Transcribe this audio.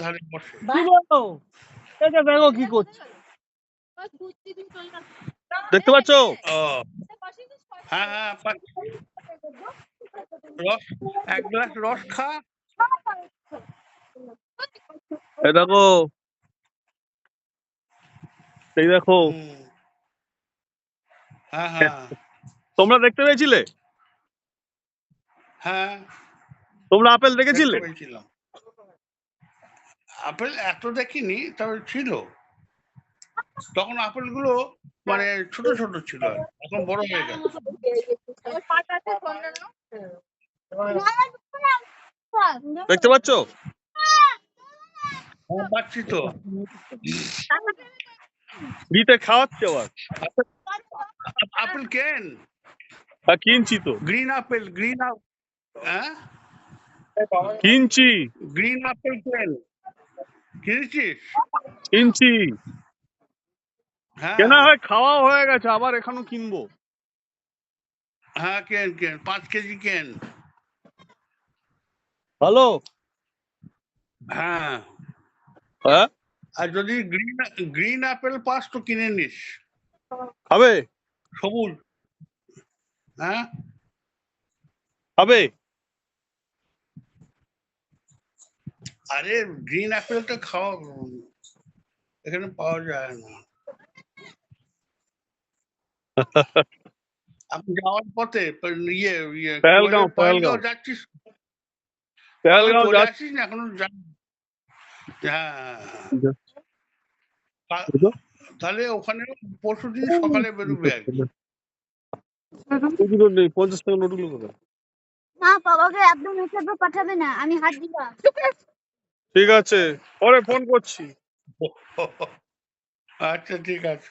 ধারে বসে। কি বলো? এটা দেখো কি করছে, দেখতে পাচ্ছ? ও হ্যাঁ হ্যাঁ, রস, এক গ্লাস রস খা। এই দেখো, এই দেখো, হ্যাঁ হ্যাঁ তোমরা দেখতে পেয়েছিলে? হ্যাঁ, তোমরা আপেল দেখতে দেখেছিলে? পেয়েছিলাম। আপেল এত দেখিনি, তবে ছিল। তখন আপেলগুলো মানে ছোট ছোট ছিল, এখন বড় হয়ে গেছে। দেখতে পাচ্ছ? হ্যাঁ, পাচ্ছি তো। দিতে খাওয়াচ্ছে আবার। আপেল কেন? হ্যাঁ, কিনছি তো, গ্রিন আপেল, গ্রিন হ্যাঁ, কিনছি, গ্রিন আপেল কেন কিনেছিস? কিনছি। হ্যাঁ কেনা হয়, খাওয়া হয়ে গেছে, আবার এখানেও কিনবো। হ্যাঁ, কেন কেন 5 কেজি কেন। ভালো। হ্যাঁ, হ্যাঁ, আর যদি গ্রিন আপেল পাস তো কিনে নিস, খাবে? সবুজ। হ্যাঁ, খাবে? আরে গ্রিন আপেলটা খাওয়া এখানে পাওয়া যায় না। আপনি যাওয়ার পথে ইয়ে ইয়ে পেহেলগাঁও, পহেলগাঁও যাচ্ছিস? পেহেলগাঁও চলে যাচ্ছি। আসিস না এখনো? হ্যাঁ, তাহলে ওখানে পরশুদিন সকালে বেরোবে আর কি। 50 টাকা নোটগুলো কোথায়? না, বাবাকে একদম হিসেবে পাঠাবে না, আমি হাত দিলাম। ঠিক আছে, পরে ফোন করছি। আচ্ছা, ঠিক আছে।